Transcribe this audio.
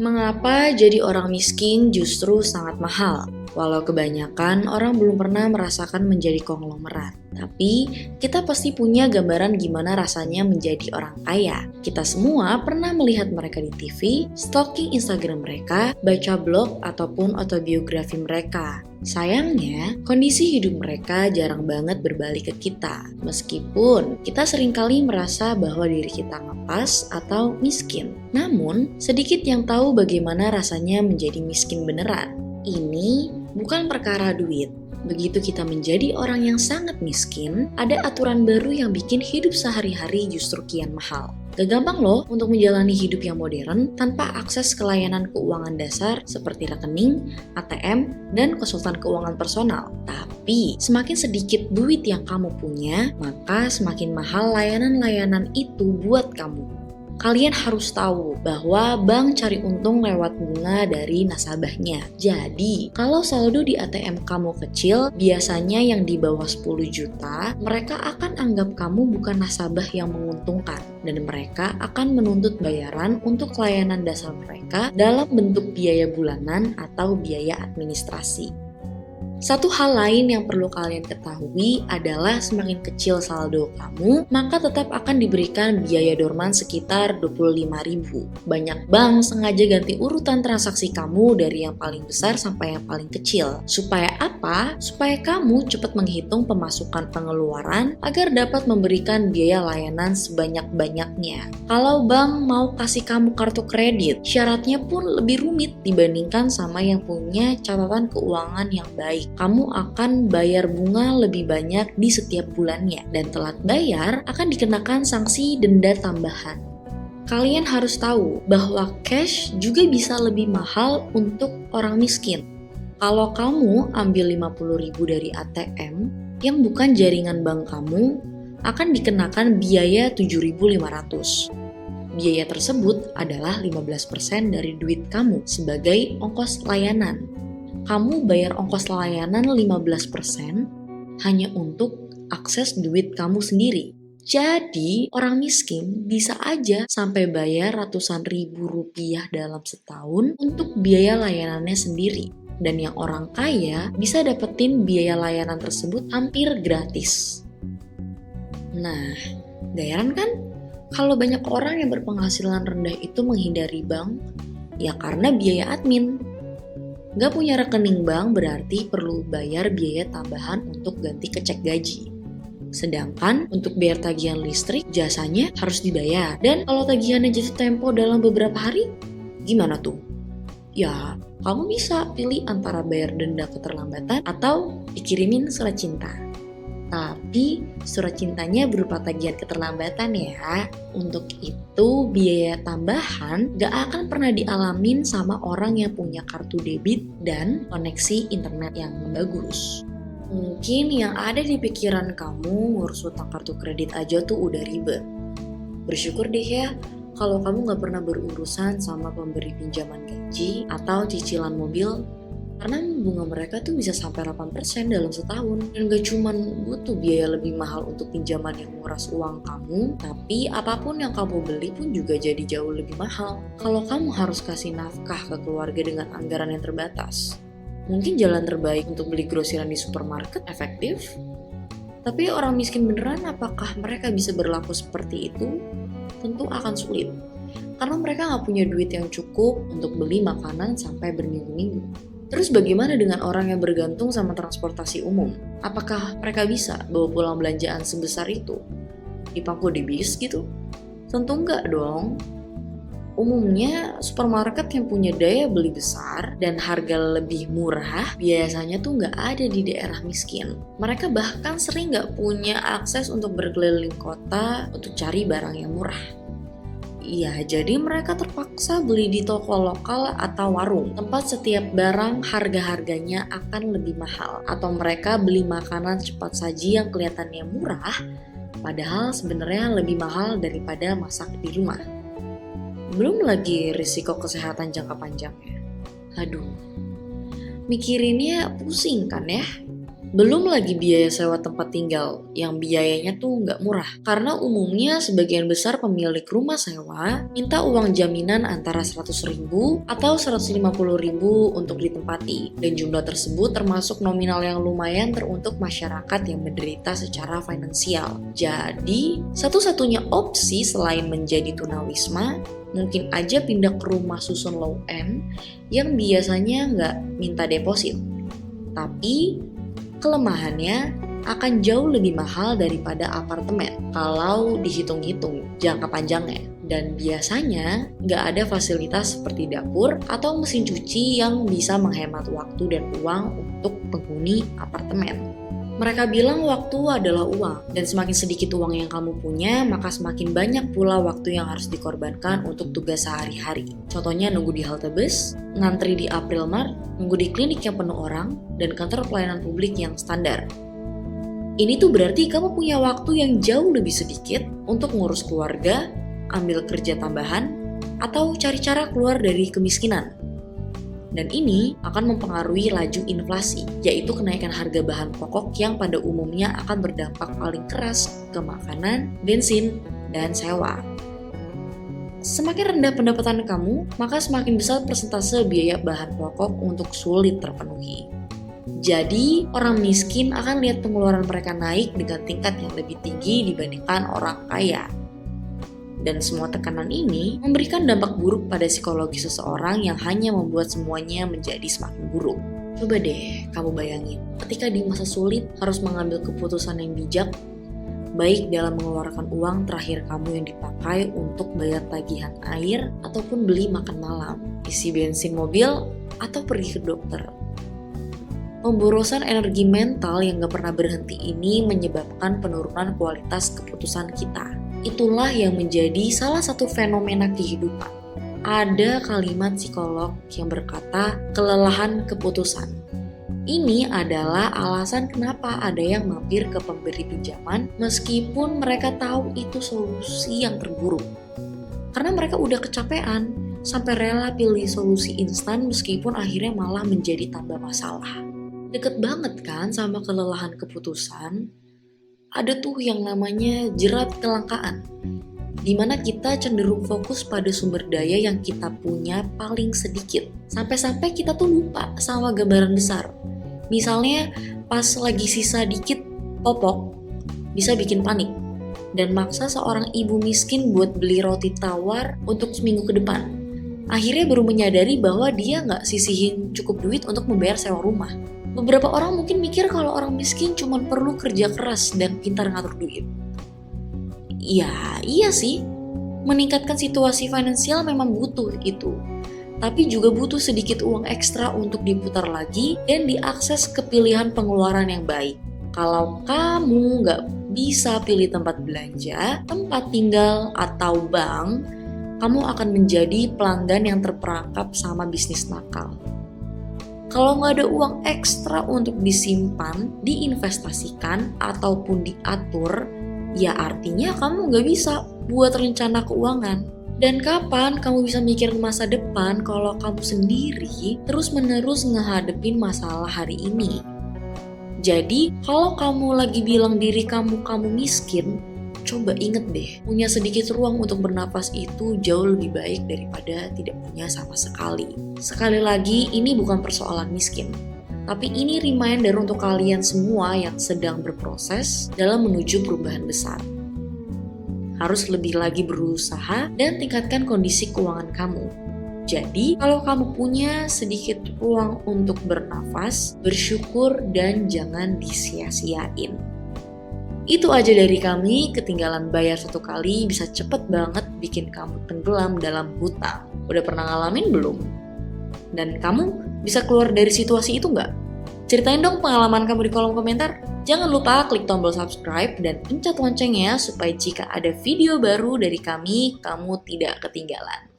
Mengapa jadi orang miskin justru sangat mahal? Walau kebanyakan orang belum pernah merasakan menjadi konglomerat, tapi kita pasti punya gambaran gimana rasanya menjadi orang kaya. Kita semua pernah melihat mereka di TV, stalking Instagram mereka, baca blog ataupun autobiografi mereka. Sayangnya, kondisi hidup mereka jarang banget berbalik ke kita. Meskipun kita seringkali merasa bahwa diri kita ngepas atau miskin. Namun, sedikit yang tahu bagaimana rasanya menjadi miskin beneran. Ini bukan perkara duit. Begitu kita menjadi orang yang sangat miskin, ada aturan baru yang bikin hidup sehari-hari justru kian mahal. Gak gampang loh untuk menjalani hidup yang modern tanpa akses ke layanan keuangan dasar seperti rekening, ATM, dan konsultan keuangan personal. Tapi semakin sedikit duit yang kamu punya, maka semakin mahal layanan-layanan itu buat kamu. Kalian harus tahu bahwa bank cari untung lewat bunga dari nasabahnya. Jadi, kalau saldo di ATM kamu kecil, biasanya yang di bawah 10 juta, mereka akan anggap kamu bukan nasabah yang menguntungkan. Dan mereka akan menuntut bayaran untuk layanan dasar mereka dalam bentuk biaya bulanan atau biaya administrasi. Satu hal lain yang perlu kalian ketahui adalah semakin kecil saldo kamu, maka tetap akan diberikan biaya dorman sekitar 25.000. Banyak bank sengaja ganti urutan transaksi kamu dari yang paling besar sampai yang paling kecil. Supaya apa? Supaya kamu cepat menghitung pemasukan pengeluaran agar dapat memberikan biaya layanan sebanyak-banyaknya. Kalau bank mau kasih kamu kartu kredit, syaratnya pun lebih rumit dibandingkan sama yang punya catatan keuangan yang baik. Kamu akan bayar bunga lebih banyak di setiap bulannya, dan telat bayar akan dikenakan sanksi denda tambahan. Kalian harus tahu bahwa cash juga bisa lebih mahal untuk orang miskin. Kalau kamu ambil 50.000 dari ATM yang bukan jaringan bank kamu, akan dikenakan biaya 7.500. Biaya tersebut adalah 15% dari duit kamu sebagai ongkos layanan. Kamu bayar ongkos layanan 15% hanya untuk akses duit kamu sendiri. Jadi, orang miskin bisa aja sampai bayar ratusan ribu rupiah dalam setahun untuk biaya layanannya sendiri. Dan yang orang kaya bisa dapetin biaya layanan tersebut hampir gratis. Nah, gak heran kan? Kalau banyak orang yang berpenghasilan rendah itu menghindari bank, ya karena biaya admin. Gak punya rekening bank berarti perlu bayar biaya tambahan untuk ganti kecek gaji. Sedangkan untuk bayar tagihan listrik, jasanya harus dibayar. Dan kalau tagihannya jatuh tempo dalam beberapa hari, gimana tuh? Ya, kamu bisa pilih antara bayar denda keterlambatan atau dikirimin surat cinta. Tapi surat cintanya berupa tagihan keterlambatan ya. Untuk itu biaya tambahan gak akan pernah dialamin sama orang yang punya kartu debit dan koneksi internet yang bagus. Mungkin yang ada di pikiran kamu ngurus utang kartu kredit aja tuh udah ribet. Bersyukur deh ya kalau kamu gak pernah berurusan sama pemberi pinjaman gaji atau cicilan mobil. Karena bunga mereka tuh bisa sampai 8% dalam setahun. Dan gak cuman butuh biaya lebih mahal untuk pinjaman yang nguras uang kamu, tapi apapun yang kamu beli pun juga jadi jauh lebih mahal. Kalau kamu harus kasih nafkah ke keluarga dengan anggaran yang terbatas, mungkin jalan terbaik untuk beli grosiran di supermarket efektif. Tapi orang miskin beneran, apakah mereka bisa berlaku seperti itu? Tentu akan sulit. Karena mereka gak punya duit yang cukup untuk beli makanan sampai berminggu-minggu. Terus bagaimana dengan orang yang bergantung sama transportasi umum? Apakah mereka bisa bawa pulang belanjaan sebesar itu? Dipangku di bis gitu? Tentu enggak dong. Umumnya supermarket yang punya daya beli besar dan harga lebih murah biasanya tuh nggak ada di daerah miskin. Mereka bahkan sering nggak punya akses untuk berkeliling kota untuk cari barang yang murah. Iya, jadi mereka terpaksa beli di toko lokal atau warung, tempat setiap barang harga-harganya akan lebih mahal. Atau mereka beli makanan cepat saji yang kelihatannya murah, padahal sebenarnya lebih mahal daripada masak di rumah. Belum lagi risiko kesehatan jangka panjangnya. Aduh, mikirinnya pusing kan ya? Belum lagi biaya sewa tempat tinggal yang biayanya tuh nggak murah. Karena umumnya sebagian besar pemilik rumah sewa minta uang jaminan antara 100.000 atau 150.000 untuk ditempati. Dan jumlah tersebut termasuk nominal yang lumayan teruntuk masyarakat yang menderita secara finansial. Jadi, satu-satunya opsi selain menjadi tunawisma, mungkin aja pindah ke rumah susun low end yang biasanya nggak minta deposit. Tapi kelemahannya akan jauh lebih mahal daripada apartemen kalau dihitung-hitung jangka panjangnya. Dan biasanya nggak ada fasilitas seperti dapur atau mesin cuci yang bisa menghemat waktu dan uang untuk penghuni apartemen. Mereka bilang waktu adalah uang, dan semakin sedikit uang yang kamu punya, maka semakin banyak pula waktu yang harus dikorbankan untuk tugas sehari-hari. Contohnya nunggu di halte bus, ngantri di Aprilmart, nunggu di klinik yang penuh orang, dan kantor pelayanan publik yang standar. Ini tuh berarti kamu punya waktu yang jauh lebih sedikit untuk ngurus keluarga, ambil kerja tambahan, atau cari cara keluar dari kemiskinan. Dan ini akan mempengaruhi laju inflasi, yaitu kenaikan harga bahan pokok yang pada umumnya akan berdampak paling keras ke makanan, bensin, dan sewa. Semakin rendah pendapatan kamu, maka semakin besar persentase biaya bahan pokok untuk sulit terpenuhi. Jadi, orang miskin akan lihat pengeluaran mereka naik dengan tingkat yang lebih tinggi dibandingkan orang kaya. Dan semua tekanan ini memberikan dampak buruk pada psikologi seseorang yang hanya membuat semuanya menjadi semakin buruk. Coba deh kamu bayangin, ketika di masa sulit harus mengambil keputusan yang bijak, baik dalam mengeluarkan uang terakhir kamu yang dipakai untuk bayar tagihan air ataupun beli makan malam, isi bensin mobil, atau pergi ke dokter. Pemborosan energi mental yang gak pernah berhenti ini menyebabkan penurunan kualitas keputusan kita. Itulah yang menjadi salah satu fenomena kehidupan. Ada kalimat psikolog yang berkata kelelahan keputusan. Ini adalah alasan kenapa ada yang mampir ke pemberi pinjaman meskipun mereka tahu itu solusi yang terburuk. Karena mereka udah kecapean sampai rela pilih solusi instan meskipun akhirnya malah menjadi tambah masalah. Deket banget kan sama kelelahan keputusan? Ada tuh yang namanya jerat kelangkaan, di mana kita cenderung fokus pada sumber daya yang kita punya paling sedikit. Sampai-sampai kita tuh lupa sama gambaran besar. Misalnya pas lagi sisa dikit popok, bisa bikin panik. Dan maksa seorang ibu miskin buat beli roti tawar untuk seminggu ke depan. Akhirnya baru menyadari bahwa dia nggak sisihin cukup duit untuk membayar sewa rumah. Beberapa orang mungkin mikir kalau orang miskin cuma perlu kerja keras dan pintar ngatur duit. Ya, iya sih. Meningkatkan situasi finansial memang butuh itu. Tapi juga butuh sedikit uang ekstra untuk diputar lagi dan diakses ke pilihan pengeluaran yang baik. Kalau kamu nggak bisa pilih tempat belanja, tempat tinggal, atau bank, kamu akan menjadi pelanggan yang terperangkap sama bisnis nakal. Kalau nggak ada uang ekstra untuk disimpan, diinvestasikan, ataupun diatur, ya artinya kamu nggak bisa buat rencana keuangan. Dan kapan kamu bisa mikirin masa depan kalau kamu sendiri terus-menerus ngehadepin masalah hari ini? Jadi, kalau kamu lagi bilang diri kamu miskin, coba inget deh, punya sedikit ruang untuk bernafas itu jauh lebih baik daripada tidak punya sama sekali. Sekali lagi, ini bukan persoalan miskin, tapi ini reminder untuk kalian semua yang sedang berproses dalam menuju perubahan besar. Harus lebih lagi berusaha dan tingkatkan kondisi keuangan kamu. Jadi, kalau kamu punya sedikit ruang untuk bernafas, bersyukur dan jangan disia-siain. Itu aja dari kami, ketinggalan bayar satu kali bisa cepet banget bikin kamu tenggelam dalam hutang. Udah pernah ngalamin belum? Dan kamu bisa keluar dari situasi itu nggak? Ceritain dong pengalaman kamu di kolom komentar. Jangan lupa klik tombol subscribe dan pencet loncengnya supaya jika ada video baru dari kami, kamu tidak ketinggalan.